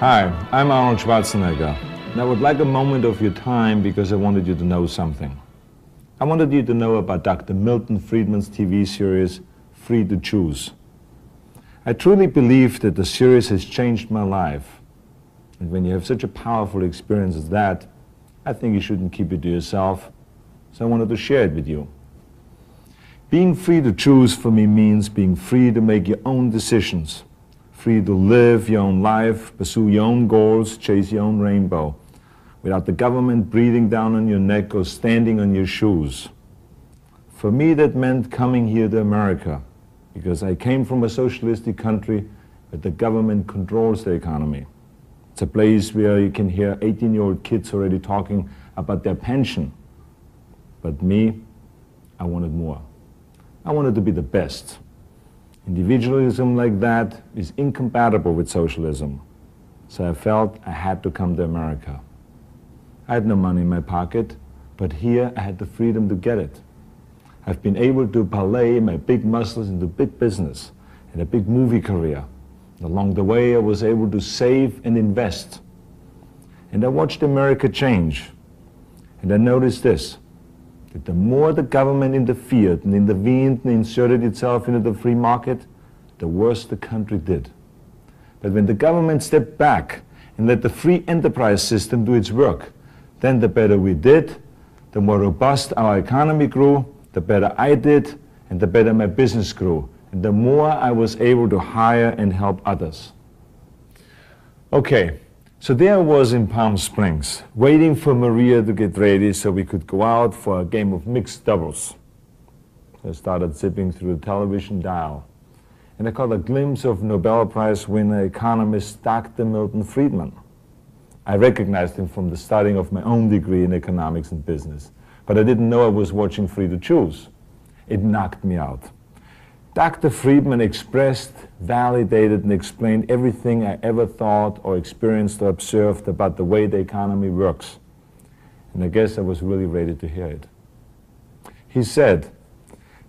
Hi, I'm Arnold Schwarzenegger, and I would like a moment of your time because I wanted you to know something. I wanted you to know about Dr. Milton Friedman's TV series, Free to Choose. I truly believe that the series has changed my life. And when you have such a powerful experience as that, I think you shouldn't keep it to yourself, so I wanted to share it with you. Being free to choose for me means being free to make your own decisions, free to live your own life, pursue your own goals, chase your own rainbow, without the government breathing down on your neck or standing on your shoes. For me, that meant coming here to America, because I came from a socialistic country where the government controls the economy. It's a place where you can hear 18-year-old kids already talking about their pension. But me, I wanted more. I wanted to be the best. Individualism like that is incompatible with socialism. So I felt I had to come to America. I had no money in my pocket, but here I had the freedom to get it. I've been able to parlay my big muscles into big business and a big movie career. And along the way, I was able to save and invest. And I watched America change. And I noticed this, that the more the government interfered and intervened and inserted itself into the free market, the worse the country did. But when the government stepped back and let the free enterprise system do its work, then the better we did, the more robust our economy grew, the better I did, and the better my business grew, and the more I was able to hire and help others. Okay. So there I was in Palm Springs, waiting for Maria to get ready so we could go out for a game of mixed doubles. I started zipping through the television dial, and I caught a glimpse of Nobel Prize winner economist Dr. Milton Friedman. I recognized him from the studying of my own degree in economics and business, but I didn't know I was watching Free to Choose. It knocked me out. Dr. Friedman expressed, validated, and explained everything I ever thought or experienced or observed about the way the economy works. And I guess I was really ready to hear it. He said,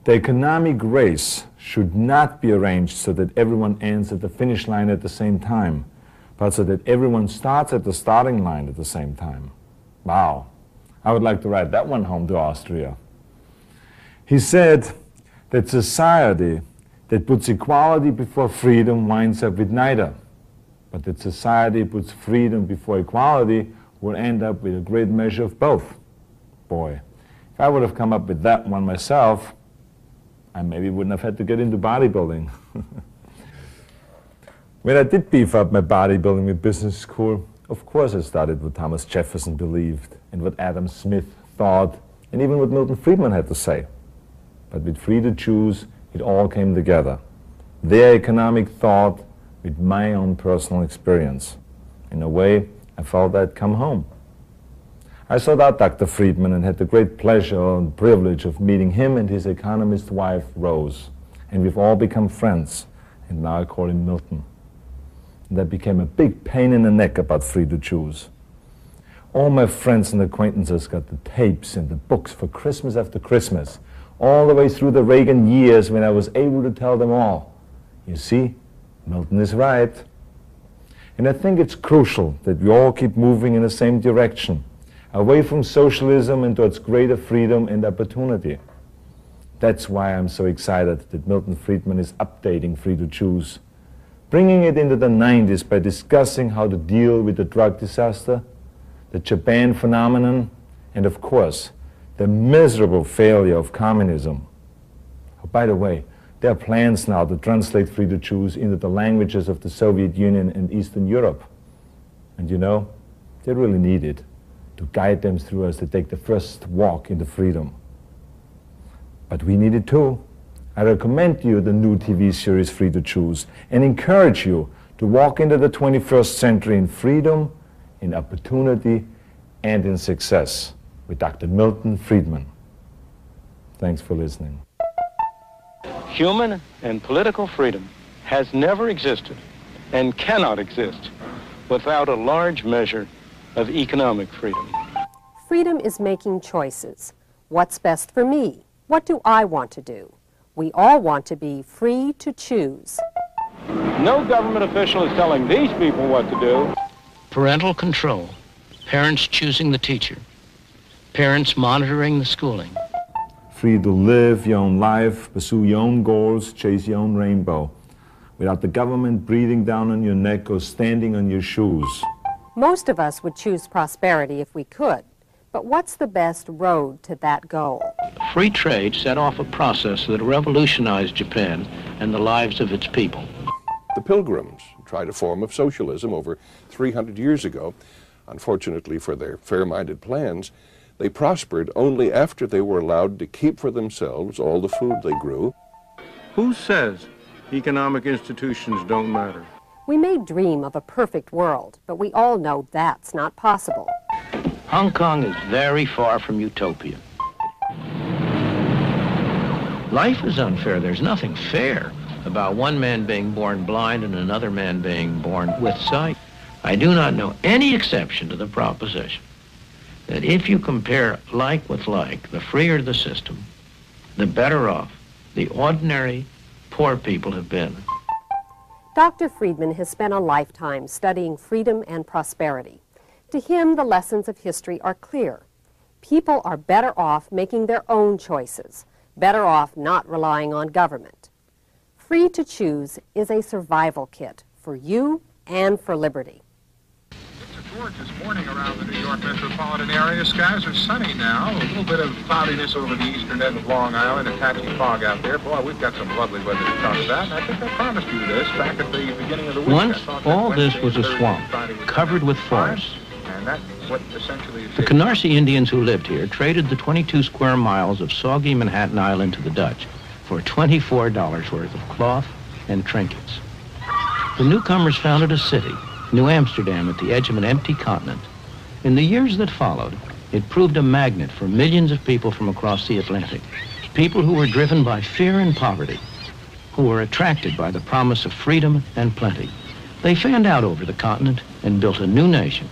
the economic race should not be arranged so that everyone ends at the finish line at the same time, but so that everyone starts at the starting line at the same time. Wow, I would like to write that one home to Austria. He said, that society that puts equality before freedom winds up with neither. But that society puts freedom before equality will end up with a great measure of both. Boy, if I would have come up with that one myself, I maybe wouldn't have had to get into bodybuilding. When I did beef up my bodybuilding in business school, of course I started what Thomas Jefferson believed, and what Adam Smith thought, and even what Milton Friedman had to say. But with Free to Choose, it all came together. Their economic thought with my own personal experience. In a way, I felt I'd come home. I sought out Dr. Friedman and had the great pleasure and privilege of meeting him and his economist wife, Rose. And we've all become friends, and now I call him Milton. And that became a big pain in the neck about Free to Choose. All my friends and acquaintances got the tapes and the books for Christmas after Christmas, all the way through the Reagan years when I was able to tell them all, you see, Milton is right. And I think it's crucial that we all keep moving in the same direction, away from socialism and towards greater freedom and opportunity. That's why I'm so excited that Milton Friedman is updating Free to Choose, bringing it into the 90s by discussing how to deal with the drug disaster, the Japan phenomenon, and of course, the miserable failure of communism. Oh, by the way, there are plans now to translate Free to Choose into the languages of the Soviet Union and Eastern Europe. And you know, they really need it to guide them through as they take the first walk into freedom. But we need it too. I recommend you the new TV series Free to Choose and encourage you to walk into the 21st century in freedom, in opportunity, and in success. With Dr. Milton Friedman. Thanks for listening. Human and political freedom has never existed and cannot exist without a large measure of economic freedom. Freedom is making choices. What's best for me? What do I want to do? We all want to be free to choose. No government official is telling these people what to do. Parental control, parents choosing the teacher, parents monitoring the schooling. Free to live your own life, pursue your own goals, chase your own rainbow, without the government breathing down on your neck or standing on your shoes. Most of us would choose prosperity if we could, but what's the best road to that goal? Free trade set off a process that revolutionized Japan and the lives of its people. The Pilgrims tried a form of socialism over 300 years ago. Unfortunately for their fair-minded plans, they prospered only after they were allowed to keep for themselves all the food they grew. Who says economic institutions don't matter? We may dream of a perfect world, but we all know that's not possible. Hong Kong is very far from utopia. Life is unfair. There's nothing fair about one man being born blind and another man being born with sight. I do not know any exception to the proposition that if you compare like with like, the freer the system, the better off the ordinary poor people have been. Dr. Friedman has spent a lifetime studying freedom and prosperity. To him, the lessons of history are clear. People are better off making their own choices, better off not relying on government. Free to choose is a survival kit for you and for liberty. It's a gorgeous morning around the New York metropolitan area. Skies are sunny now. A little bit of cloudiness over the eastern end of Long Island, a patchy fog out there. Boy, we've got some lovely weather to talk about. And I think I promised you this back at the beginning of the week. Once, all this was a swamp, covered with forests. And that's what essentially is The Canarsie Indians who lived here traded the 22 square miles of soggy Manhattan Island to the Dutch for $24 worth of cloth and trinkets. The newcomers founded a city, New Amsterdam, at the edge of an empty continent. In the years that followed, it proved a magnet for millions of people from across the Atlantic, people who were driven by fear and poverty, who were attracted by the promise of freedom and plenty. They fanned out over the continent and built a new nation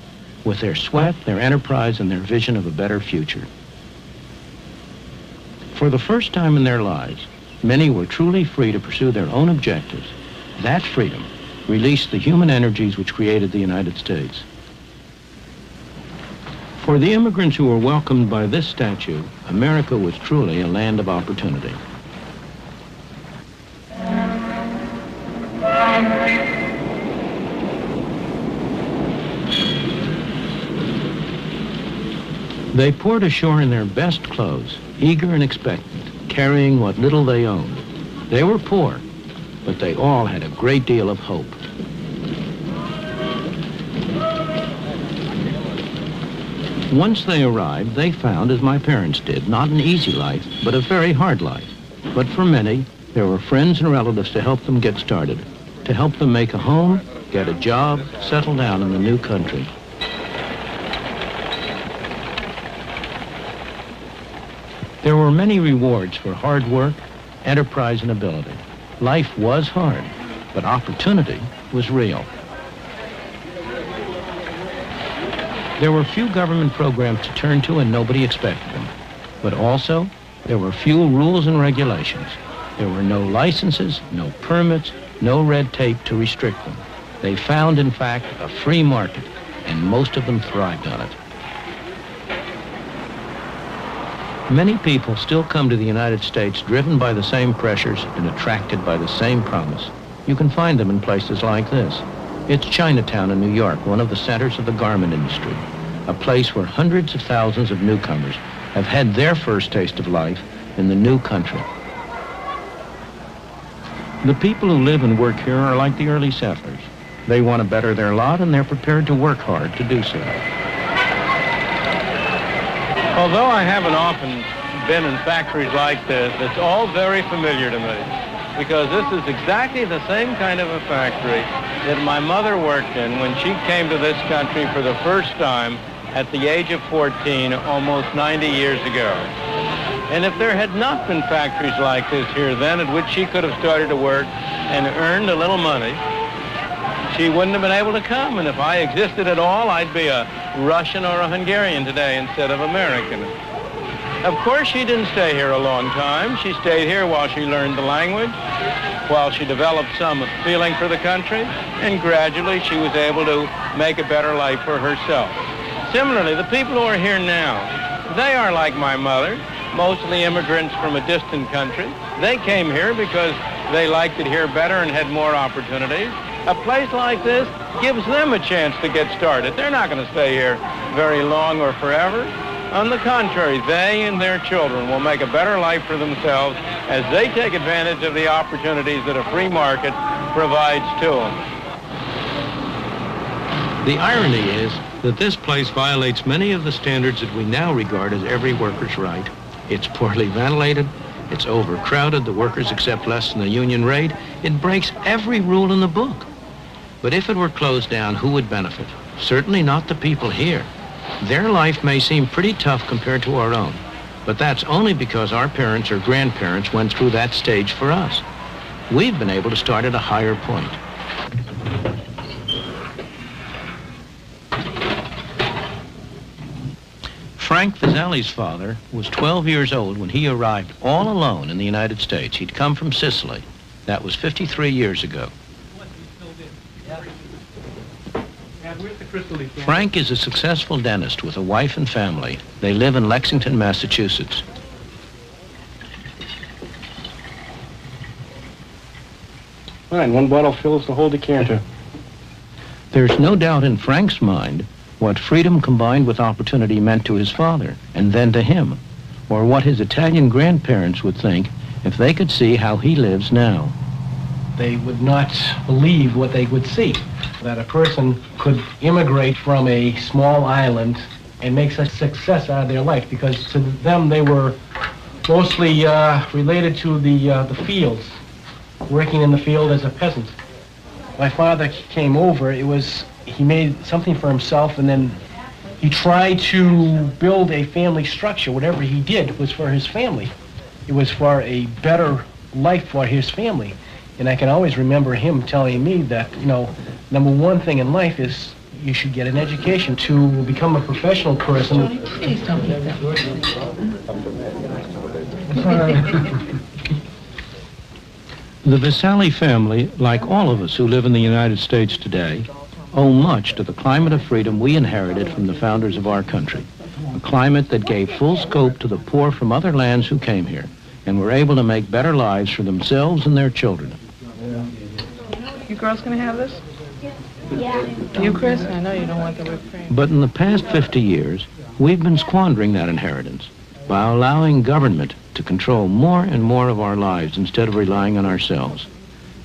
with their sweat, their enterprise, and their vision of a better future. For the first time in their lives, many were truly free to pursue their own objectives. That freedom released the human energies which created the United States. For the immigrants who were welcomed by this statue, America was truly a land of opportunity. They poured ashore in their best clothes, eager and expectant, carrying what little they owned. They were poor, but they all had a great deal of hope. Once they arrived, they found, as my parents did, not an easy life, but a very hard life. But for many, there were friends and relatives to help them get started, to help them make a home, get a job, settle down in the new country. There were many rewards for hard work, enterprise, and ability. Life was hard, but opportunity was real. There were few government programs to turn to, and nobody expected them. But also, there were few rules and regulations. There were no licenses, no permits, no red tape to restrict them. They found, in fact, a free market, and most of them thrived on it. Many people still come to the United States driven by the same pressures and attracted by the same promise. You can find them in places like this. It's Chinatown in New York, one of the centers of the garment industry, a place where hundreds of thousands of newcomers have had their first taste of life in the new country. The people who live and work here are like the early settlers. They want to better their lot, and they're prepared to work hard to do so. Although I haven't often been in factories like this, it's all very familiar to me, because this is exactly the same kind of a factory that my mother worked in when she came to this country for the first time at the age of 14, almost 90 years ago. And if there had not been factories like this here then, at which she could have started to work and earned a little money, she wouldn't have been able to come. And if I existed at all, I'd be a Russian or a Hungarian today instead of American. Of course, she didn't stay here a long time. She stayed here while she learned the language. while she developed some feeling for the country, and gradually she was able to make a better life for herself. Similarly, the people who are here now, they are like my mother, mostly immigrants from a distant country. They came here because they liked it here better and had more opportunities. A place like this gives them a chance to get started. They're not going to stay here very long or forever. On the contrary, they and their children will make a better life for themselves as they take advantage of the opportunities that a free market provides to them. The irony is that this place violates many of the standards that we now regard as every worker's right. It's poorly ventilated, it's overcrowded, the workers accept less than the union rate, it breaks every rule in the book. But if it were closed down, who would benefit? Certainly not the people here. Their life may seem pretty tough compared to our own, but that's only because our parents or grandparents went through that stage for us. We've been able to start at a higher point. Frank Vasali's father was 12 years old when he arrived all alone in the United States. He'd come from Sicily. That was 53 years ago. Frank is a successful dentist with a wife and family. They live in Lexington, Massachusetts. Fine, one bottle fills the whole decanter. There's no doubt in Frank's mind what freedom combined with opportunity meant to his father, and then to him, or what his Italian grandparents would think if they could see how he lives now. They would not believe what they would see, that a person could immigrate from a small island and make such success out of their life, because to them they were mostly related to the fields, working in the field as a peasant. My father came over, he made something for himself, and then he tried to build a family structure. Whatever he did was for his family. It was for a better life for his family. And I can always remember him telling me that, you know, number one thing in life is you should get an education to become a professional person. Please don't eat that. The Vasali family, like all of us who live in the United States today, owe much to the climate of freedom we inherited from the founders of our country. A climate that gave full scope to the poor from other lands who came here and were able to make better lives for themselves and their children. You girls gonna have this? Yeah. You, Chris? I know you don't want the whipped cream. But in the past 50 years, we've been squandering that inheritance by allowing government to control more and more of our lives instead of relying on ourselves.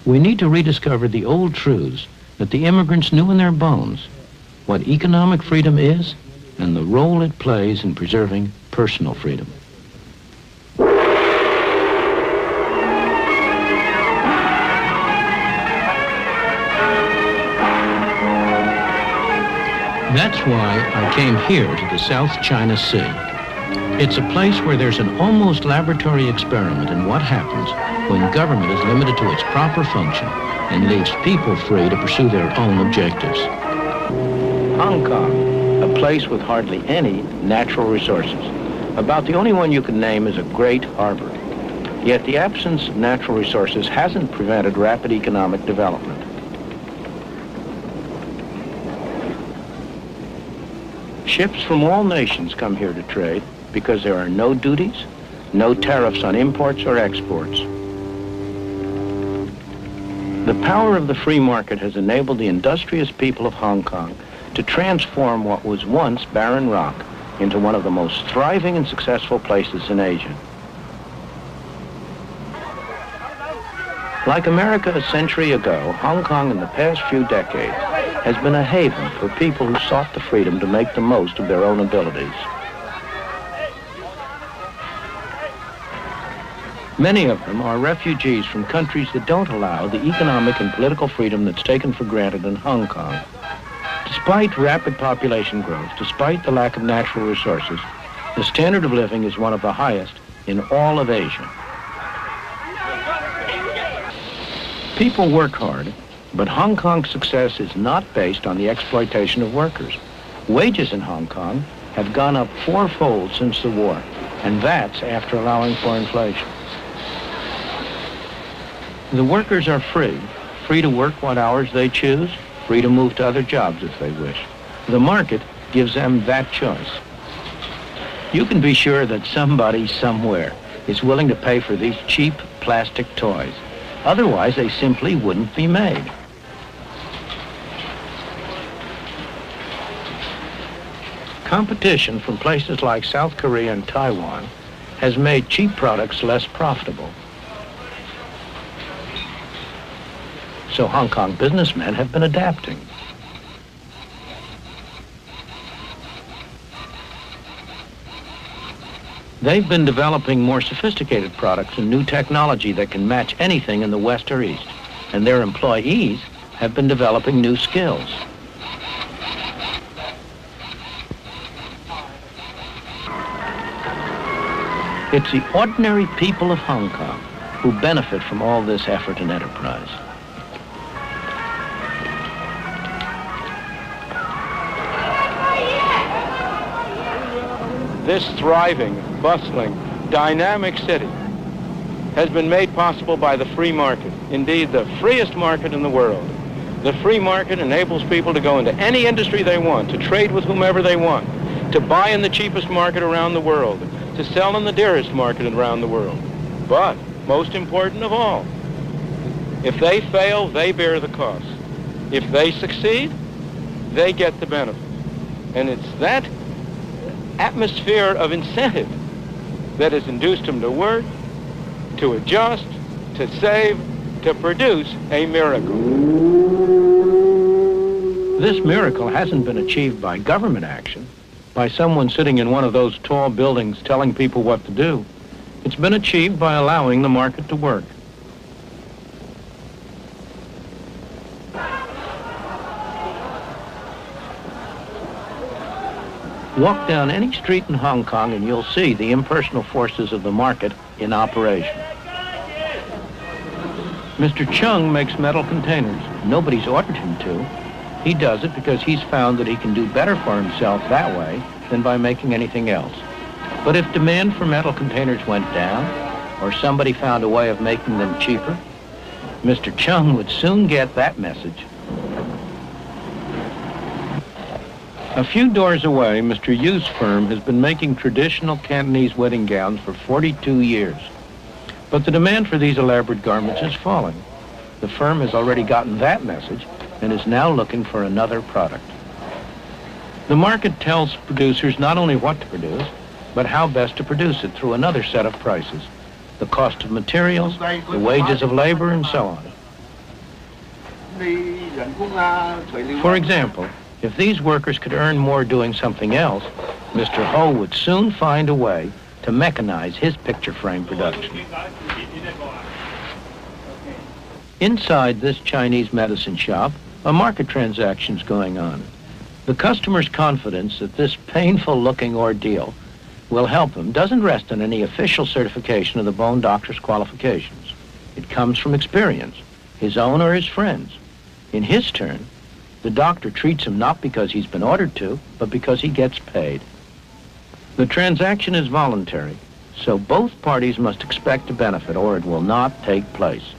We need to rediscover the old truths that the immigrants knew in their bones, what economic freedom is and the role it plays in preserving personal freedom. That's why I came here to the South China Sea. It's a place where there's an almost laboratory experiment in what happens when government is limited to its proper function and leaves people free to pursue their own objectives. Hong Kong, a place with hardly any natural resources. About the only one you can name is a great harbor. Yet the absence of natural resources hasn't prevented rapid economic development. Ships from all nations come here to trade because there are no duties, no tariffs on imports or exports. The power of the free market has enabled the industrious people of Hong Kong to transform what was once barren rock into one of the most thriving and successful places in Asia. Like America a century ago, Hong Kong in the past few decades has been a haven for people who sought the freedom to make the most of their own abilities. Many of them are refugees from countries that don't allow the economic and political freedom that's taken for granted in Hong Kong. Despite rapid population growth, despite the lack of natural resources, the standard of living is one of the highest in all of Asia. People work hard, but Hong Kong's success is not based on the exploitation of workers. Wages in Hong Kong have gone up fourfold since the war, and that's after allowing for inflation. The workers are free to work what hours they choose, free to move to other jobs if they wish. The market gives them that choice. You can be sure that somebody somewhere is willing to pay for these cheap plastic toys. Otherwise, they simply wouldn't be made. Competition from places like South Korea and Taiwan has made cheap products less profitable. So Hong Kong businessmen have been adapting. They've been developing more sophisticated products and new technology that can match anything in the West or East. And their employees have been developing new skills. It's the ordinary people of Hong Kong who benefit from all this effort and enterprise. This thriving, bustling, dynamic city has been made possible by the free market. Indeed, the freest market in the world. The free market enables people to go into any industry they want, to trade with whomever they want, to buy in the cheapest market around the world, to sell in the dearest market around the world. But, most important of all, if they fail, they bear the cost. If they succeed, they get the benefit. And it's that atmosphere of incentive that has induced them to work, to adjust, to save, to produce a miracle. This miracle hasn't been achieved by government action, by someone sitting in one of those tall buildings telling people what to do. It's been achieved by allowing the market to work. Walk down any street in Hong Kong and you'll see the impersonal forces of the market in operation. Mr. Chung makes metal containers. Nobody's ordered him to. He does it because he's found that he can do better for himself that way than by making anything else. But if demand for metal containers went down, or somebody found a way of making them cheaper, Mr. Chung would soon get that message. A few doors away, Mr. Yu's firm has been making traditional Cantonese wedding gowns for 42 years. But the demand for these elaborate garments is falling. The firm has already gotten that message and is now looking for another product. The market tells producers not only what to produce, but how best to produce it through another set of prices. The cost of materials, the wages of labor, and so on. For example, if these workers could earn more doing something else, Mr. Ho would soon find a way to mechanize his picture frame production. Inside this Chinese medicine shop, a market transaction's going on. The customer's confidence that this painful-looking ordeal will help him doesn't rest on any official certification of the bone doctor's qualifications. It comes from experience, his own or his friends. In his turn, the doctor treats him not because he's been ordered to, but because he gets paid. The transaction is voluntary, so both parties must expect a benefit or it will not take place.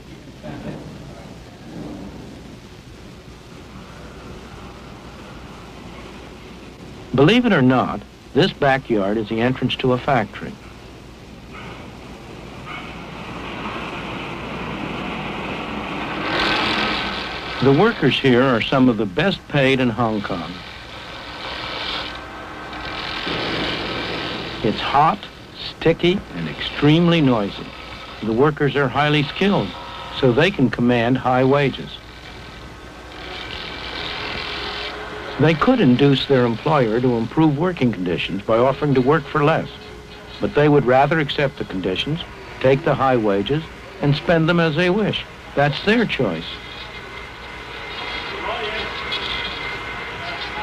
Believe it or not, this backyard is the entrance to a factory. The workers here are some of the best paid in Hong Kong. It's hot, sticky, and extremely noisy. The workers are highly skilled, so they can command high wages. They could induce their employer to improve working conditions by offering to work for less, but they would rather accept the conditions, take the high wages, and spend them as they wish. That's their choice.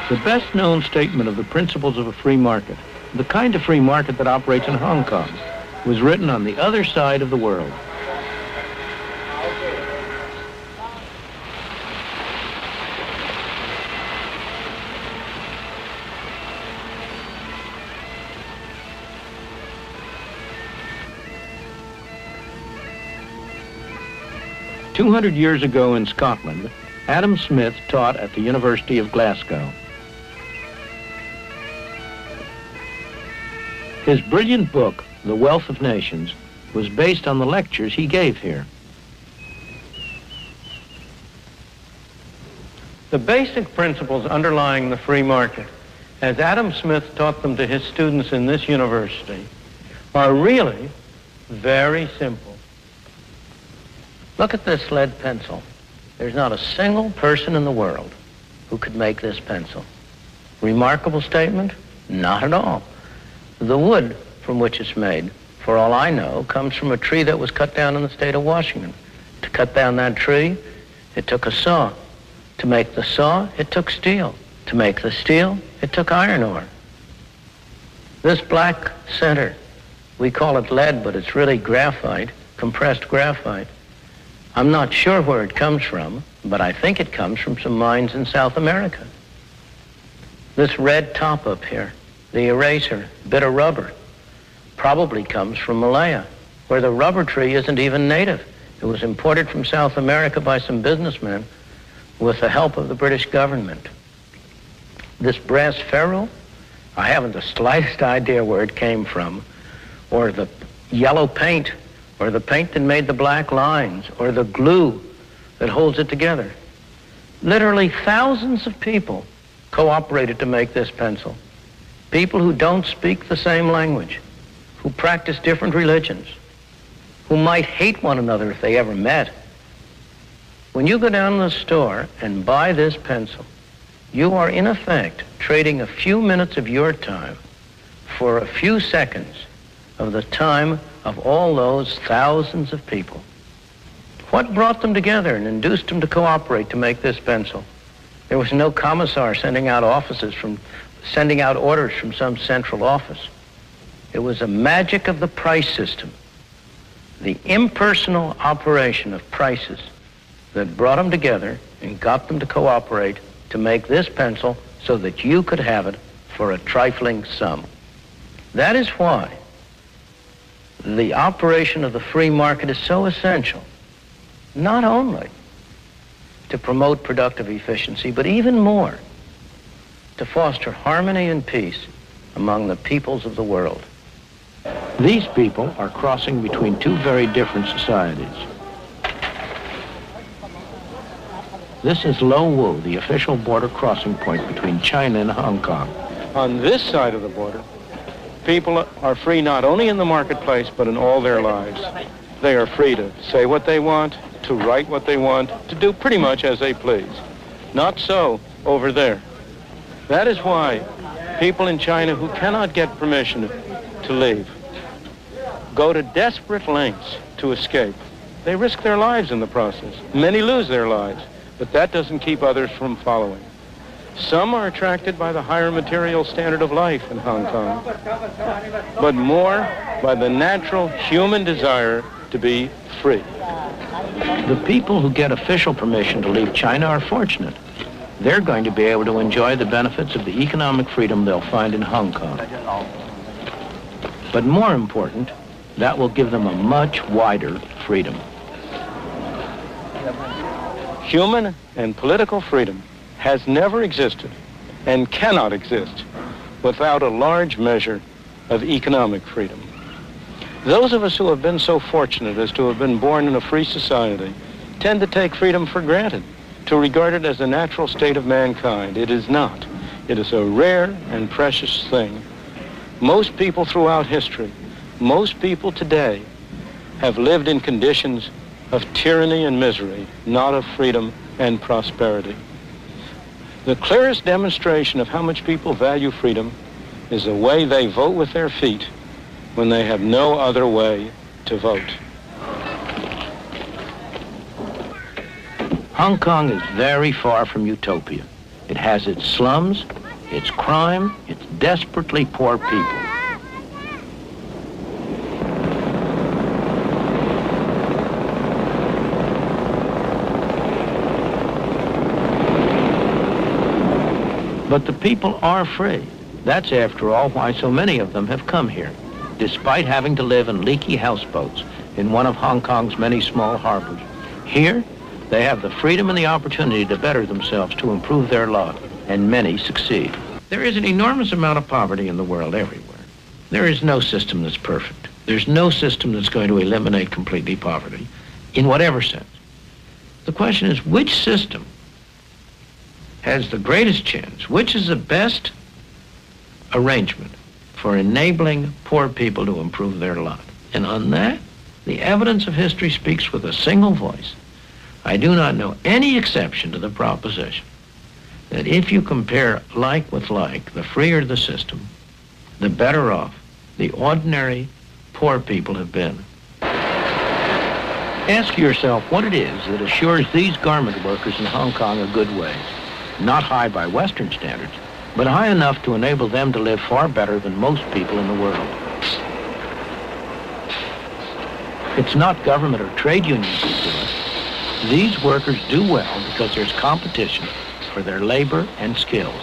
The best-known statement of the principles of a free market, the kind of free market that operates in Hong Kong, was written on the other side of the world. 200 years ago in Scotland, Adam Smith taught at the University of Glasgow. His brilliant book, The Wealth of Nations, was based on the lectures he gave here. The basic principles underlying the free market, as Adam Smith taught them to his students in this university, are really very simple. Look at this lead pencil. There's not a single person in the world who could make this pencil. Remarkable statement? Not at all. The wood from which it's made, for all I know, comes from a tree that was cut down in the state of Washington. To cut down that tree, it took a saw. To make the saw, it took steel. To make the steel, it took iron ore. This black center, we call it lead, but it's really graphite, compressed graphite. I'm not sure where it comes from, but I think it comes from some mines in South America. This red top up here, the eraser, bit of rubber, probably comes from Malaya, where the rubber tree isn't even native. It was imported from South America by some businessmen with the help of the British government. This brass ferrule, I haven't the slightest idea where it came from, or the yellow paint, or the paint that made the black lines, or the glue that holds it together. Literally thousands of people cooperated to make this pencil. People who don't speak the same language, who practice different religions, who might hate one another if they ever met. When you go down to the store and buy this pencil, you are in effect trading a few minutes of your time for a few seconds of the time of all those thousands of people. What brought them together and induced them to cooperate to make this pencil? There was no commissar sending out orders from some central office. It was a magic of the price system, the impersonal operation of prices that brought them together and got them to cooperate to make this pencil so that you could have it for a trifling sum. That is why the operation of the free market is so essential, not only to promote productive efficiency, but even more to foster harmony and peace among the peoples of the world. These people are crossing between two very different societies. This is Lo Wu, the official border crossing point between China and Hong Kong. On this side of the border, people are free not only in the marketplace, but in all their lives. They are free to say what they want, to write what they want, to do pretty much as they please. Not so over there. That is why people in China who cannot get permission to leave go to desperate lengths to escape. They risk their lives in the process. Many lose their lives, but that doesn't keep others from following. Some are attracted by the higher material standard of life in Hong Kong, but more by the natural human desire to be free. The people who get official permission to leave China are fortunate. They're going to be able to enjoy the benefits of the economic freedom they'll find in Hong Kong. But more important, that will give them a much wider freedom. Human and political freedom has never existed and cannot exist without a large measure of economic freedom. Those of us who have been so fortunate as to have been born in a free society tend to take freedom for granted, to regard it as a natural state of mankind. It is not. It is a rare and precious thing. Most people throughout history, most people today, have lived in conditions of tyranny and misery, not of freedom and prosperity. The clearest demonstration of how much people value freedom is the way they vote with their feet when they have no other way to vote. Hong Kong is very far from utopia. It has its slums, its crime, its desperately poor people. But the people are free. That's, after all, why so many of them have come here, despite having to live in leaky houseboats in one of Hong Kong's many small harbors. Here, they have the freedom and the opportunity to better themselves, to improve their lot, and many succeed. There is an enormous amount of poverty in the world everywhere. There is no system that's perfect. There's no system that's going to eliminate completely poverty, in whatever sense. The question is, which system has the greatest chance? Which is the best arrangement for enabling poor people to improve their lot? And on that, the evidence of history speaks with a single voice. I do not know any exception to the proposition that if you compare like with like, the freer the system, the better off the ordinary poor people have been. Ask yourself what it is that assures these garment workers in Hong Kong a good wage. Not high by Western standards, but high enough to enable them to live far better than most people in the world. It's not government or trade unions that do it. These workers do well because there's competition for their labor and skills.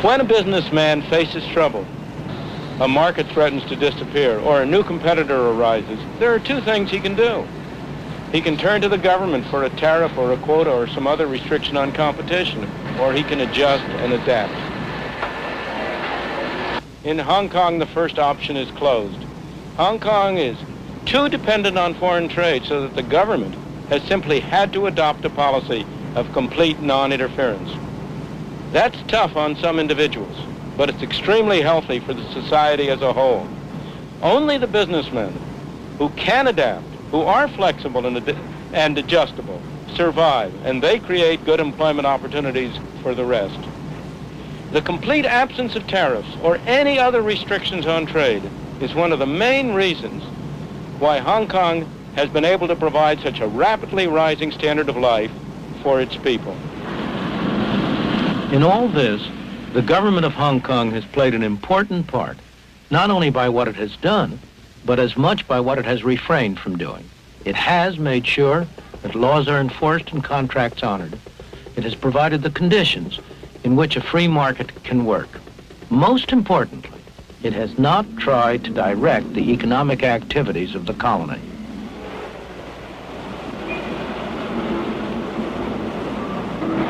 When a businessman faces trouble, a market threatens to disappear, or a new competitor arises, there are two things he can do. He can turn to the government for a tariff or a quota or some other restriction on competition, or he can adjust and adapt. In Hong Kong, the first option is closed. Hong Kong is too dependent on foreign trade so that the government has simply had to adopt a policy of complete non-interference. That's tough on some individuals, but it's extremely healthy for the society as a whole. Only the businessmen who can adapt, who are flexible and adjustable, survive, and they create good employment opportunities for the rest. The complete absence of tariffs or any other restrictions on trade is one of the main reasons why Hong Kong has been able to provide such a rapidly rising standard of life for its people. In all this, the government of Hong Kong has played an important part, not only by what it has done, but as much by what it has refrained from doing. It has made sure that laws are enforced and contracts honored. It has provided the conditions in which a free market can work. Most importantly, it has not tried to direct the economic activities of the colony.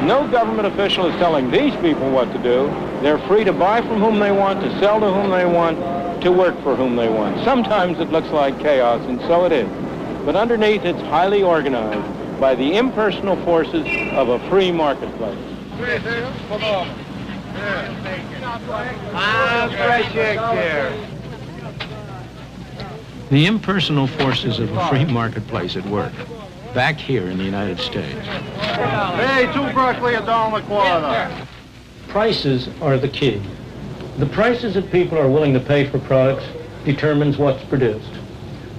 No government official is telling these people what to do. They're free to buy from whom they want, to sell to whom they want, to work for whom they want. Sometimes it looks like chaos, and so it is. But underneath, it's highly organized by the impersonal forces of a free marketplace. The impersonal forces of a free marketplace at work, back here in the United States. Hey, 2 broccoli, $1.25. Prices are the key. The prices that people are willing to pay for products determines what's produced.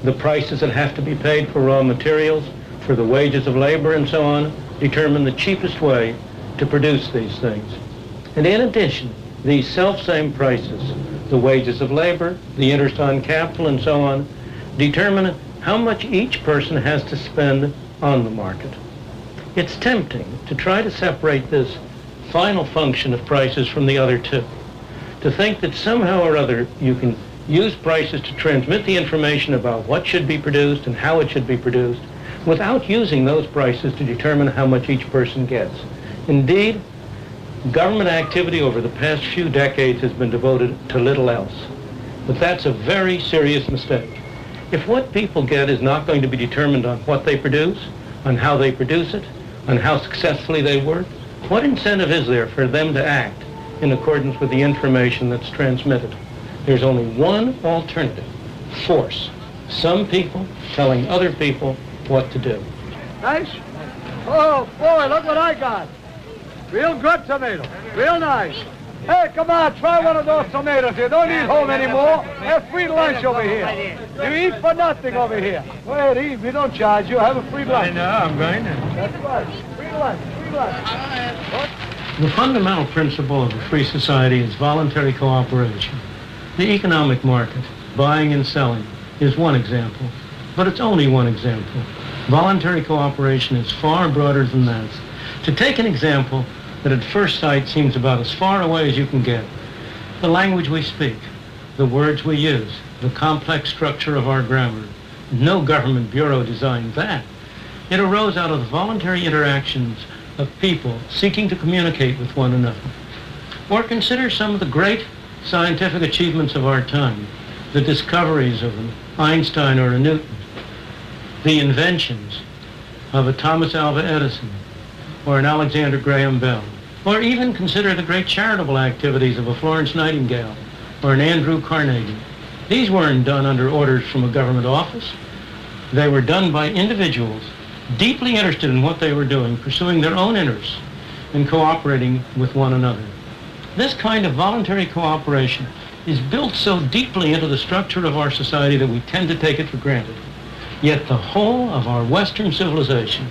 The prices that have to be paid for raw materials, for the wages of labor and so on, determine the cheapest way to produce these things. And in addition, these self-same prices, the wages of labor, the interest on capital and so on, determine how much each person has to spend on the market. It's tempting to try to separate this final function of prices from the other two, to think that somehow or other you can use prices to transmit the information about what should be produced and how it should be produced without using those prices to determine how much each person gets. Indeed, government activity over the past few decades has been devoted to little else. But that's a very serious mistake. If what people get is not going to be determined on what they produce, on how they produce it, on how successfully they work, what incentive is there for them to act in accordance with the information that's transmitted? There's only one alternative: force. Some people telling other people what to do. Nice? Oh, boy, look what I got. Real good tomato. Real nice. Hey, come on, try one of those tomatoes. You don't eat home anymore. Have free lunch over here. You eat for nothing over here. Go ahead, eat. We don't charge you. Have a free lunch. I know, I'm going to. That's right. Free lunch. Free lunch. The fundamental principle of a free society is voluntary cooperation. The economic market, buying and selling, is one example, but it's only one example. Voluntary cooperation is far broader than that. To take an example that at first sight seems about as far away as you can get, the language we speak. the words we use, the complex structure of our grammar. No government bureau designed that. It arose out of the voluntary interactions of people seeking to communicate with one another. Or consider some of the great scientific achievements of our time, the discoveries of an Einstein or a Newton, the inventions of a Thomas Alva Edison or an Alexander Graham Bell, or even consider the great charitable activities of a Florence Nightingale or an Andrew Carnegie. These weren't done under orders from a government office. They were done by individuals deeply interested in what they were doing, pursuing their own interests and cooperating with one another. This kind of voluntary cooperation is built so deeply into the structure of our society that we tend to take it for granted. Yet the whole of our Western civilization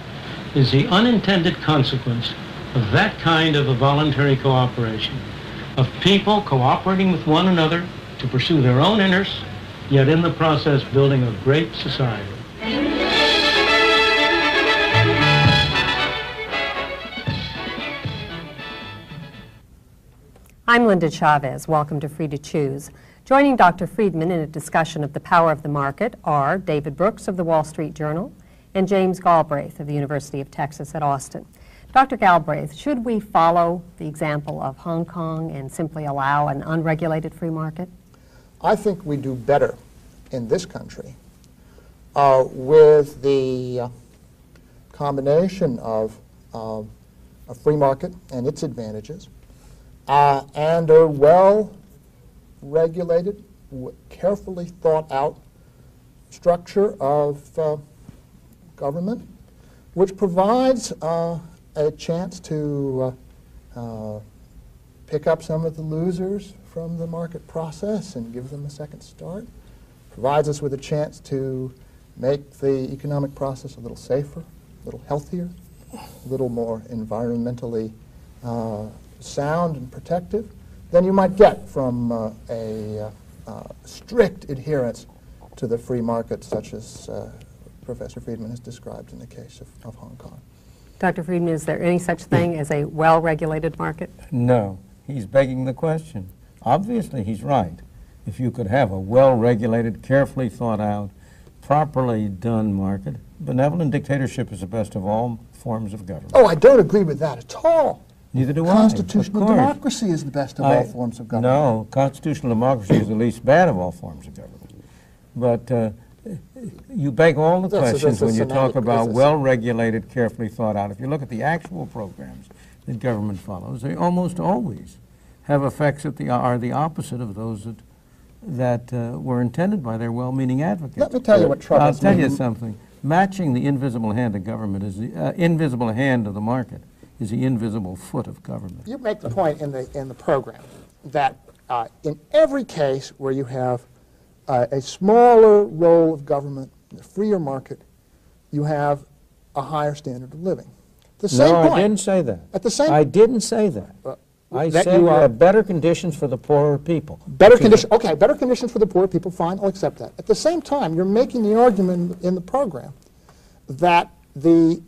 is the unintended consequence of that kind of a voluntary cooperation, of people cooperating with one another to pursue their own interests, yet in the process building a great society. I'm Linda Chavez. Welcome to Free to Choose. Joining Dr. Friedman in a discussion of the power of the market are David Brooks of the Wall Street Journal and James Galbraith of the University of Texas at Austin. Dr. Galbraith, should we follow the example of Hong Kong and simply allow an unregulated free market? I think we do better in this country with the combination of a free market and its advantages and a well-regulated, carefully thought-out structure of government, which provides a chance to pick up some of the losers from the market process and give them a second start, provides us with a chance to make the economic process a little safer, a little healthier, a little more environmentally sound and protective than you might get from a strict adherence to the free market such as Professor Friedman has described in the case of Hong Kong. Dr. Friedman, is there any such thing as a well-regulated market? No. He's begging the question. Obviously, he's right. If you could have a well-regulated, carefully thought-out, properly done market, benevolent dictatorship is the best of all forms of government. Oh, I don't agree with that at all. Neither do Constitutional democracy is the best of all forms of government. No, constitutional democracy is the least bad of all forms of government. But you beg all the questions when you talk about well-regulated, carefully thought out. If you look at the actual programs that government follows, they almost always have effects that are the opposite of those that were intended by their well-meaning advocates. Let me tell you what troubles me. I'll tell you something. Matching the invisible hand of government is the invisible hand of the market is the invisible foot of government. You make the point in the program that in every case where you have a smaller role of government, a freer market, you have a higher standard of living. The same point. I didn't say that. At the same. I didn't say that. I said you have better conditions for the poorer people. Better conditions. Okay, better conditions for the poor people. Fine, I'll accept that. At the same time, you're making the argument in the program that the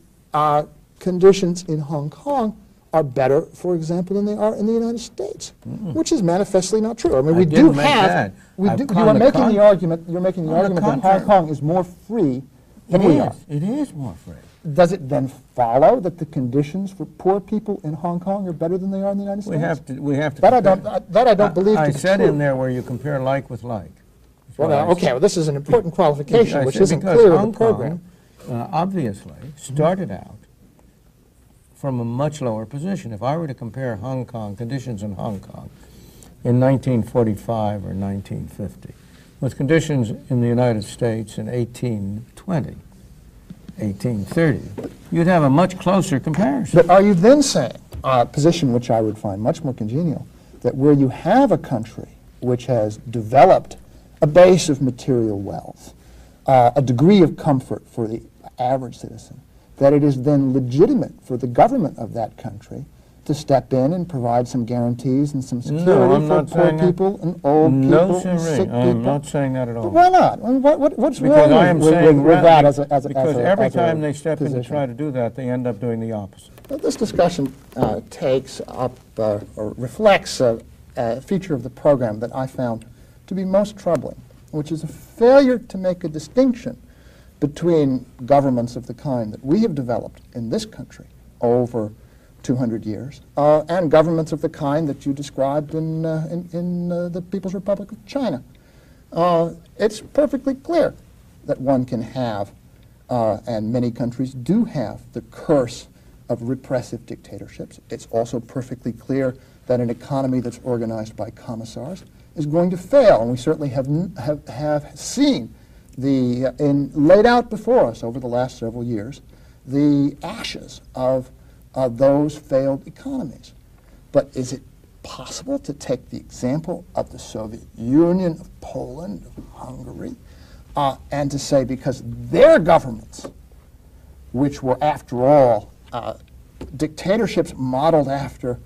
conditions in Hong Kong are better, for example, than they are in the United States, which is manifestly not true. I mean, we do have. You are making the argument. You're making the argument that Hong Kong is more free than we are. It is more free. Does it then follow that the conditions for poor people in Hong Kong are better than they are in the United States? We have to. That I don't believe. I said in there where you compare like with like. Well, okay. Well, this is an important qualification, which isn't clear in the program. Obviously, started out from a much lower position. If I were to compare Hong Kong conditions in Hong Kong in 1945 or 1950 with conditions in the United States in 1820. 1830, you'd have a much closer comparison. But are you then saying, a position which I would find much more congenial, that where you have a country which has developed a base of material wealth, a degree of comfort for the average citizen, that it is then legitimate for the government of that country to step in and provide some guarantees and some security for poor people and old people and sick people? I'm not saying that at all. But why not? I mean, what's wrong with that as a Because every time they step in position? to try to do that, they end up doing the opposite. Well, this discussion takes up or reflects a feature of the program that I found to be most troubling, which is a failure to make a distinction between governments of the kind that we have developed in this country over 200 years and governments of the kind that you described in the People's Republic of China. It's perfectly clear that one can have, and many countries do have, the curse of repressive dictatorships. It's also perfectly clear that an economy that's organized by commissars is going to fail, and we certainly have seen laid out before us over the last several years the ashes of those failed economies. But is it possible to take the example of the Soviet Union, of Poland, of Hungary, and to say because their governments, which were after all dictatorships modeled after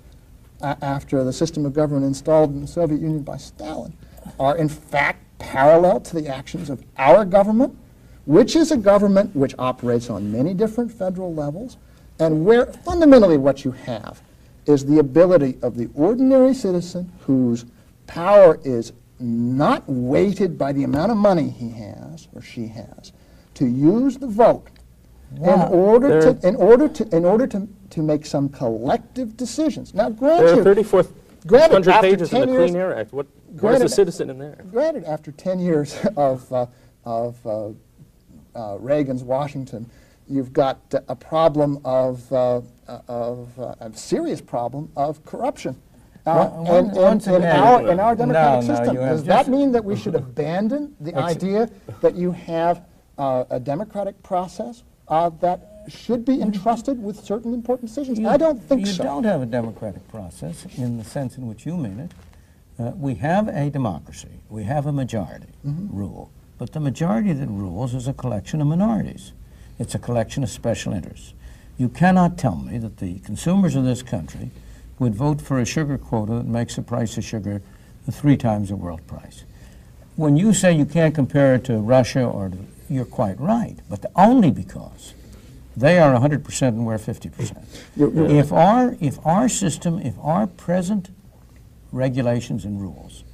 the system of government installed in the Soviet Union by Stalin, are in fact parallel to the actions of our government, which is a government which operates on many different federal levels, and where fundamentally what you have is the ability of the ordinary citizen whose power is not weighted by the amount of money he has or she has to use the vote in order to make some collective decisions. Now, granted, there are 3,400 pages in the Clean Air Act. What is the citizen in there? Granted, after 10 years of Reagan's Washington, you've got a problem a serious problem of corruption in our democratic system. Does that mean that we should abandon the idea that you have a democratic process that should be entrusted with certain important decisions? I don't think so. You don't have a democratic process in the sense in which you mean it. We have a democracy. We have a majority rule. But the majority that rules is a collection of minorities. It's a collection of special interests. You cannot tell me that the consumers of this country would vote for a sugar quota that makes the price of sugar 3 times the world price. When you say you can't compare it to Russia, you're quite right, but only because they are 100% and we're 50%. If our system, if our present regulations and rules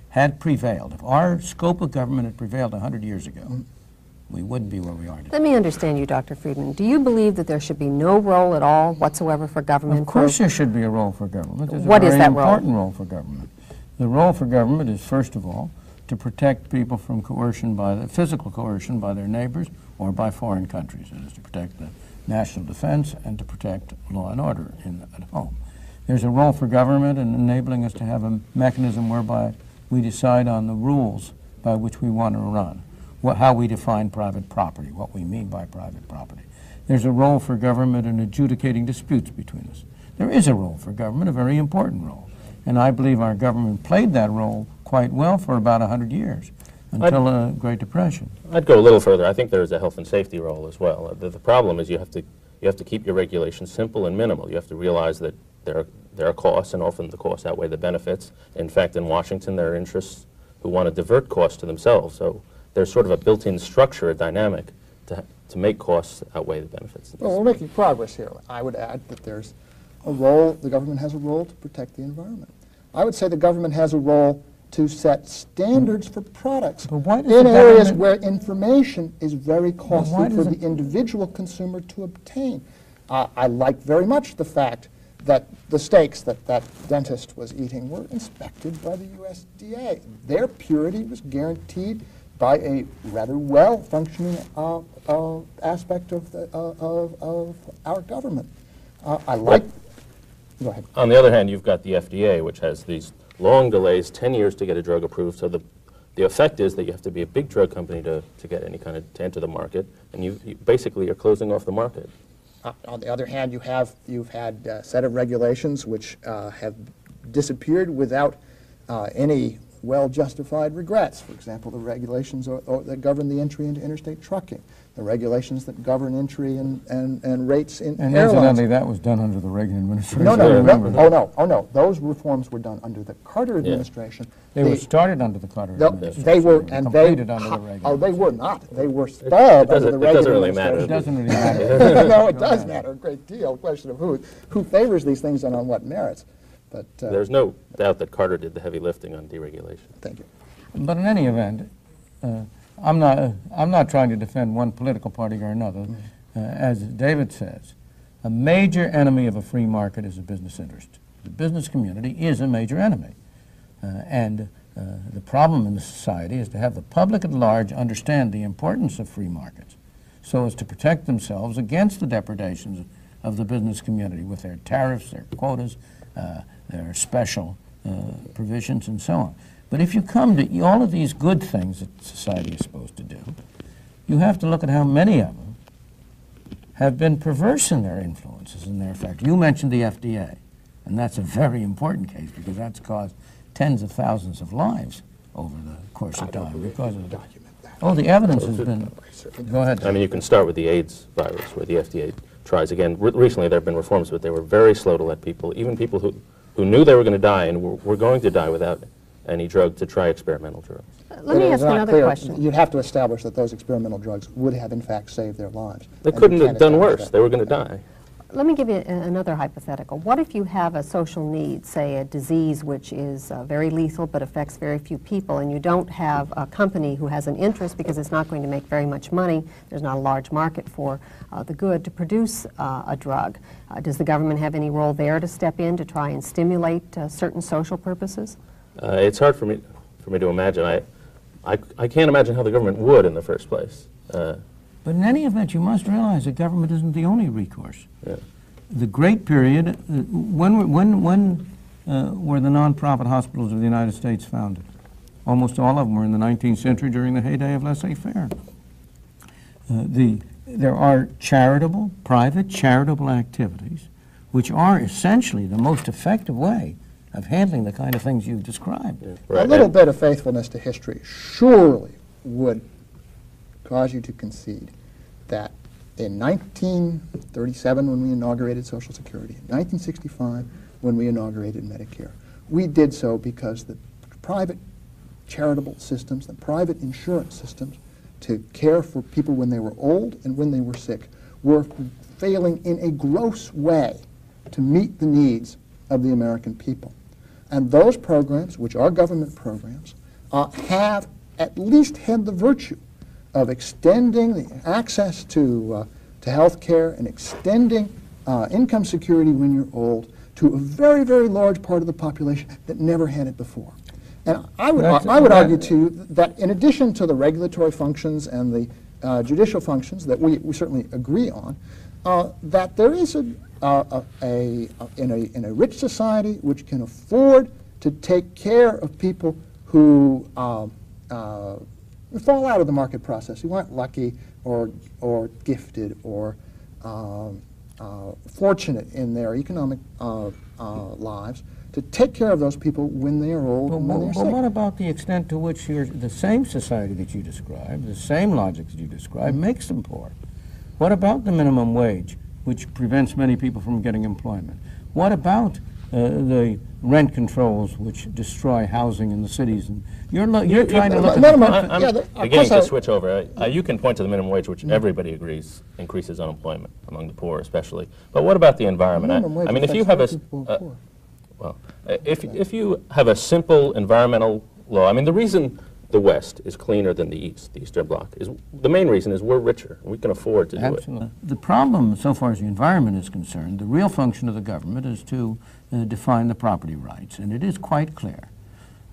had prevailed, if our scope of government had prevailed 100 years ago, we wouldn't be where we are today. Let me understand you, Dr. Friedman. Do you believe that there should be no role at all whatsoever for government? Of course there should be a role for government. There's what a is very that important role for government. The role for government is, first of all, to protect people from coercion physical coercion by their neighbors or by foreign countries. It is to protect the national defense and to protect law and order at home. There's a role for government in enabling us to have a mechanism whereby we decide on the rules by which we want to run, how we define private property, what we mean by private property. There's a role for government in adjudicating disputes between us. There is a role for government, a very important role. And I believe our government played that role quite well for about 100 years, until the Great Depression. I'd go a little further. I think there's a health and safety role as well. The problem is you have to keep your regulations simple and minimal. You have to realize that there are costs, and often the costs outweigh the benefits. In fact, in Washington, there are interests who want to divert costs to themselves. So there's sort of a built-in structure, a dynamic, to make costs outweigh the benefits. Well, we're making progress here. I would add that there's a role, the government has a role to protect the environment. I would say the government has a role to set standards for products in areas where information is very costly for the individual consumer to obtain. I like very much the fact that the steaks that dentist was eating were inspected by the USDA. Their purity was guaranteed by a rather well-functioning aspect of our government. I like... Go ahead. On the other hand, you've got the FDA, which has these long delays, 10 years to get a drug approved. So the effect is that you have to be a big drug company to get any kind of, to enter the market, and you basically are closing off the market. On the other hand, you've had a set of regulations which have disappeared without any well-justified regrets. For example, the regulations that govern the entry into interstate trucking, the regulations that govern entry and rates in airlines. And incidentally, that was done under the Reagan administration. No. Those reforms were done under the Carter administration. They were started under the Carter administration. They were, and completed under the Reagan. Oh, they were not. They were stalled under the Reagan administration. It doesn't really matter. It doesn't really matter. No, it does matter a great deal. The question of who favors these things and on what merits. But there's no doubt that Carter did the heavy lifting on deregulation. Thank you. But in any event, I'm not trying to defend one political party or another. As David says, a major enemy of a free market is a business interest. The business community is a major enemy. The problem in the society is to have the public at large understand the importance of free markets so as to protect themselves against the depredations of the business community with their tariffs, their quotas, their special provisions, and so on. But if you come to all of these good things that society is supposed to do, you have to look at how many of them have been perverse in their influences and their effect. You mentioned the FDA, and that's a very important case because that's caused tens of thousands of lives over the course of time because of the evidence has been. Go ahead. I mean, you can start with the AIDS virus, where the FDA tries again. Recently, there have been reforms, but they were very slow to let people, even people who knew they were going to die and were going to die without any drug, to try experimental drugs. Let me ask another question. You'd have to establish that those experimental drugs would have, in fact, saved their lives. They couldn't have done worse. They were going to die. Let me give you another hypothetical. What if you have a social need, say a disease which is very lethal but affects very few people, and you don't have a company who has an interest because it's not going to make very much money, there's not a large market for the good, to produce a drug? Does the government have any role there to step in to try and stimulate certain social purposes? It's hard for me to imagine. I can't imagine how the government would in the first place. But in any event, you must realize that government isn't the only recourse. Yeah. The great period, when were the nonprofit hospitals of the United States founded? Almost all of them were in the 19th century during the heyday of laissez-faire. There are private charitable activities, which are essentially the most effective way of handling the kind of things you've described. Yeah. Right. A little bit of faithfulness to history surely would cause you to concede that in 1937, when we inaugurated Social Security, in 1965, when we inaugurated Medicare, we did so because the private charitable systems, the private insurance systems to care for people when they were old and when they were sick were failing in a gross way to meet the needs of the American people. And those programs, which are government programs, have at least had the virtue of extending the access to health care and extending income security when you're old to a very, very large part of the population that never had it before. And I would argue to you that in addition to the regulatory functions and the judicial functions that we certainly agree on, that there is in a rich society which can afford to take care of people who fall out of the market process, who aren't lucky or gifted or fortunate in their economic lives, to take care of those people when they are old and when they're sick. But what about the extent to which the same society that you described, the same logic that you described, makes them poor? What about the minimum wage, which prevents many people from getting employment? What about the rent controls, which destroy housing in the cities? And you're trying to look at... I'm beginning to switch over. You can point to the minimum wage, which everybody agrees increases unemployment among the poor, especially. But what about the environment? I mean, if you have if you have a simple environmental law, I mean, the reason the West is cleaner than the East, the Eastern Bloc, is the main reason is we're richer. We can afford to do it. The problem, so far as the environment is concerned, the real function of the government is to define the property rights. And it is quite clear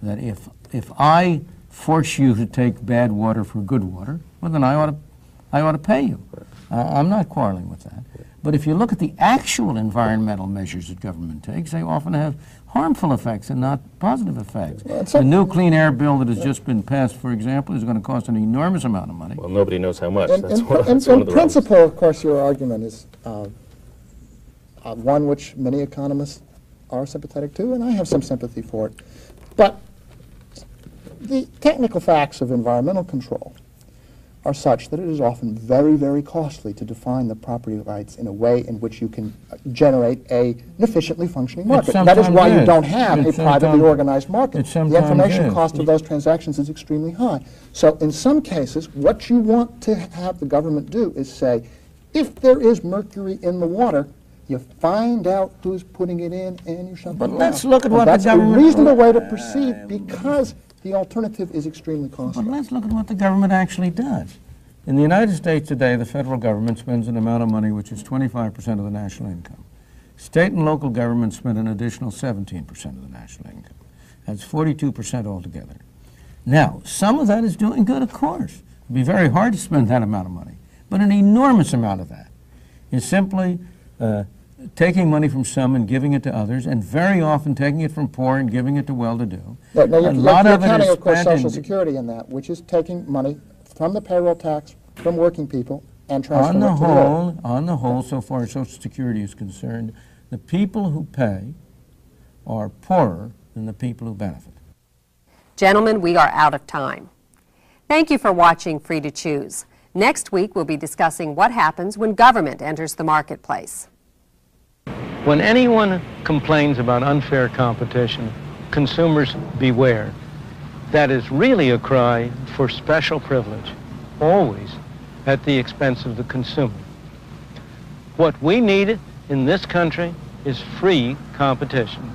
that if I force you to take bad water for good water, well, then I ought to pay you. I'm not quarreling with that. But if you look at the actual environmental measures that government takes, they often have harmful effects and not positive effects. The new clean air bill that has just been passed, for example, is going to cost an enormous amount of money. Well, nobody knows how much. In principle, of course, your argument is one which many economists are sympathetic to, and I have some sympathy for it. But the technical facts of environmental control are such that it is often very, very costly to define the property rights in a way in which you can generate an efficiently functioning market. That is why you don't have a privately organized market. The information cost of those transactions is extremely high. So in some cases, what you want to have the government do is say, if there is mercury in the water, you find out who's putting it in and you shut it down. But let's look at what the government... That's a reasonable way to proceed because The alternative is extremely costly. But let's look at what the government actually does. In the United States today, the federal government spends an amount of money which is 25% of the national income. State and local governments spend an additional 17% of the national income. That's 42% altogether. Now, some of that is doing good, of course. It'd be very hard to spend that amount of money. But an enormous amount of that is simply taking money from some and giving it to others, and very often taking it from poor and giving it to well-to-do. Now, you're counting, of course, Social Security in that, which is taking money from the payroll tax from working people and transferring it to the world. On the whole, so far as Social Security is concerned, the people who pay are poorer than the people who benefit. Gentlemen, we are out of time. Thank you for watching Free to Choose. Next week, we'll be discussing what happens when government enters the marketplace. When anyone complains about unfair competition, consumers beware. That is really a cry for special privilege, always at the expense of the consumer. What we need in this country is free competition.